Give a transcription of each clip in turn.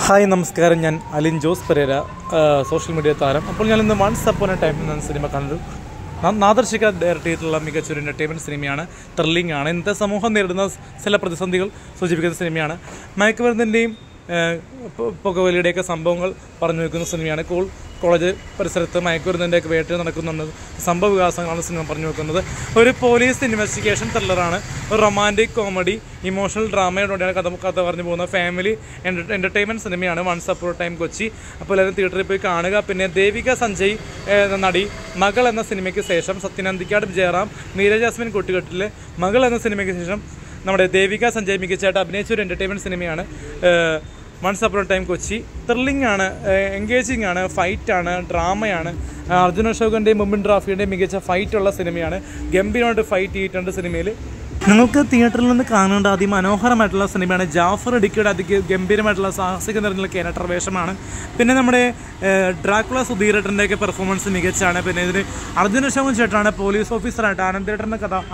Hi നമസ്കാരം, ഞാൻ Alin Jose Perera, social media താരം. അപ്പോൾ ഞാനിന്ന് വൺസ് അപ്പോൺ എ ടൈം എന്ന സിനിമ കണ്ടു. നാദർശിക ഡയറക്റ്റ് ചെയ്തിട്ടുള്ള മികച്ചൊരു എൻ്റർടൈൻമെൻറ്റ് സിനിമയാണ്. ത്രില്ലിംഗ് ആണ്. ഇന്നത്തെ സമൂഹം നേരിടുന്ന ചില പ്രതിസന്ധികൾ സൂചിപ്പിക്കുന്ന സിനിമയാണ്. മയക്കുമരുന്നിൻ്റെയും പുകവലിയുടെയൊക്കെ സംഭവങ്ങൾ പറഞ്ഞു വയ്ക്കുന്ന സിനിമയാണ്. കോളേജ് പരിസരത്ത് മയക്കുമരുന്നിൻ്റെയൊക്കെ വേട്ട നടക്കുന്നുണ്ട്. സംഭവ വികാസങ്ങളാണ് സിനിമ പറഞ്ഞു വെക്കുന്നത്. ഒരു പോലീസ് ഇൻവെസ്റ്റിഗേഷൻ ത്രില്ലറാണ്. ഒരു റൊമാൻറ്റിക് കോമഡി, ഇമോഷണൽ ഡ്രാമയോടെയാണ് കഥ പറഞ്ഞു പോകുന്ന ഫാമിലി എൻ്റർടൈൻമെൻറ്റ് സിനിമയാണ് once upon a time Kochi. അപ്പോൾ എല്ലാവരും തിയേറ്ററിൽ പോയി കാണുക. പിന്നെ ദേവിക സഞ്ജയ് എന്ന നടി മകൾ എന്ന സിനിമയ്ക്ക് ശേഷം സത്യനന്ദിക്കാട് ജയറാം, മീര ജാസ്മിൻ കൂട്ടുകെട്ടിലെ മകൾ എന്ന സിനിമയ്ക്ക് ശേഷം നമ്മുടെ ദേവിക സഞ്ജയ് മികച്ചായിട്ട് അഭിനയിച്ച ഒരു എൻ്റർടൈൻമെൻറ്റ് സിനിമയാണ് once upon a time Kochi. Thrilling ആണ്, എൻഗേജിങ് ആണ്, ഫൈറ്റാണ്, ഡ്രാമയാണ്. അർജുൻ അശോകൻ്റെയും മുമ്പിൻ റാഫിയുടെയും മികച്ച ഫൈറ്റുള്ള സിനിമയാണ്. ഗംഭീരമായിട്ട് ഫൈറ്റ് ചെയ്തിട്ടുണ്ട് സിനിമയിൽ. നിങ്ങൾക്ക് തിയേറ്ററിൽ നിന്ന് കാണേണ്ട അതിമനോഹരമായിട്ടുള്ള സിനിമയാണ്. ജാഫർ ഇടുക്കിയുടെ ഗംഭീരമായിട്ടുള്ള സാഹസിക നിറഞ്ഞ ക്യാരക്ടർ വേഷമാണ്. പിന്നെ നമ്മുടെ ഡ്രാക്കുള സുധീരേട്ടൻ്റെയൊക്കെ പെർഫോമൻസ് മികച്ചാണ്. പിന്നെ ഇതിന് അർജുൻ അശോകൻ ചേട്ടനാണ് പോലീസ് ഓഫീസറായിട്ട്.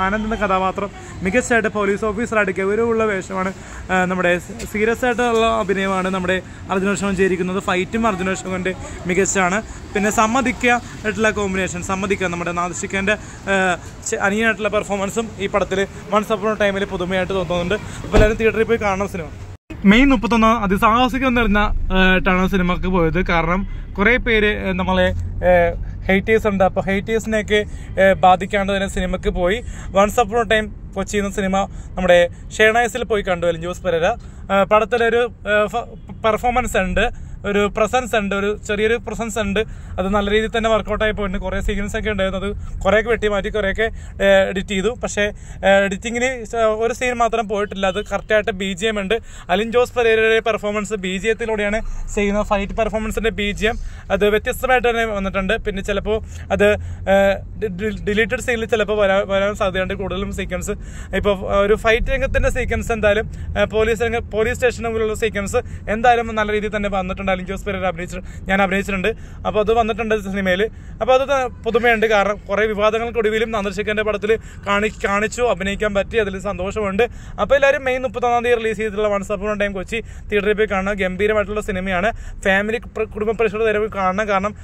ആനന്ദിൻ്റെ കഥാപാത്രം മികച്ചായിട്ട് പോലീസ് ഓഫീസറായിട്ട് ഗൗരവമുള്ള വേഷമാണ്. നമ്മുടെ സീരിയസ് ആയിട്ടുള്ള അഭിനയമാണ് നമ്മുടെ അർജുൻ അശോകൻ ചെയ്തിരിക്കുന്നത്. ഫൈറ്റും അർജുൻ അശോകൻ്റെ മികച്ചാണ്. പിന്നെ സമ്മതിക്കായിട്ടുള്ള കോമ്പിനേഷൻ, നമ്മുടെ നാദർശികൻ്റെ അനിയനായിട്ടുള്ള പെർഫോമൻസും ഈ പടത്തിൽ വൺസ് അപ്പോൺ എ ടൈമിൽ പുതുമയായിട്ട് തോന്നുന്നുണ്ട്. അപ്പോൾ എല്ലാവരും തിയേറ്ററിൽ പോയി കാണണം സിനിമ. മെയ് 31 അതിസാഹസികം നിറഞ്ഞായിട്ടാണ് സിനിമക്ക് പോയത്. കാരണം കുറേ പേര് നമ്മളെ ഹെയ്റ്റേഴ്സ് ഉണ്ട്. അപ്പോൾ ഹെയ്റ്റേഴ്സിനെയൊക്കെ ബാധിക്കാണ്ട് തന്നെ സിനിമയ്ക്ക് പോയി. Once upon a time Kochi എന്ന സിനിമ നമ്മുടെ ഷേണൈസിൽ പോയി കണ്ടു അലിൻ ജോസ് പെരേര. പടത്തിലൊരു പെർഫോമൻസ് ഉണ്ട്, ഒരു പ്രസൻസ് ഉണ്ട്, ഒരു ചെറിയൊരു പ്രസൻസ് ഉണ്ട്. അത് നല്ല രീതിയിൽ തന്നെ വർക്കൗട്ടായി പോയിട്ടുണ്ട്. കുറേ സീക്വൻസ് ഒക്കെ ഉണ്ടായിരുന്നു. അത് കുറേയൊക്കെ വെട്ടി മാറ്റി കുറേയൊക്കെ എഡിറ്റ് ചെയ്തു. പക്ഷേ എഡിറ്റിങ്ങിന് ഒരു സീൻ മാത്രം പോയിട്ടില്ല. അത് കറക്റ്റായിട്ട് BGM ഉണ്ട്. അലിൻ ജോസ് പെരേരയുടെ പെർഫോമൻസ് BGMത്തിലൂടെയാണ് ചെയ്യുന്നത്. ഫൈറ്റ് പെർഫോമൻസിൻ്റെ BGM അത് വ്യത്യസ്തമായിട്ട് തന്നെ വന്നിട്ടുണ്ട്. പിന്നെ ചിലപ്പോൾ അത് ഡിലീറ്റഡ് സീനിൽ ചിലപ്പോൾ വരാൻ സാധ്യതയുണ്ട്. കൂടുതലും സീക്വൻസ് ഇപ്പോൾ ഒരു ഫൈറ്റ് രംഗത്തിൻ്റെ സീക്വൻസ് എന്തായാലും പോലീസ് സ്റ്റേഷന് മുന്നിലുള്ള സീക്വൻസ് എന്തായാലും നല്ല രീതിയിൽ തന്നെ വന്നിട്ടുണ്ട്. അലിൻ ജോസ് പെരേര ഞാൻ അഭിനയിച്ചിട്ടുണ്ട്. അപ്പോൾ അത് വന്നിട്ടുണ്ട് സിനിമയിൽ. അപ്പോൾ അത് പുതുമയുണ്ട്. കാരണം കുറേ വിവാദങ്ങൾക്കൊടുവിലും നാദർശികൻ്റെ പടത്തിൽ കാണിച്ചു അഭിനയിക്കാൻ പറ്റി. അതിൽ സന്തോഷമുണ്ട്. അപ്പോൾ എല്ലാവരും മെയ് 31 റിലീസ് ചെയ്തിട്ടുള്ള once upon a time Kochi തിയേറ്ററിൽ പോയി കാണുക. ഗംഭീരമായിട്ടുള്ള സിനിമയാണ്. ഫാമിലി കുടുംബ പ്രേക്ഷകർ കാണണം. കാരണം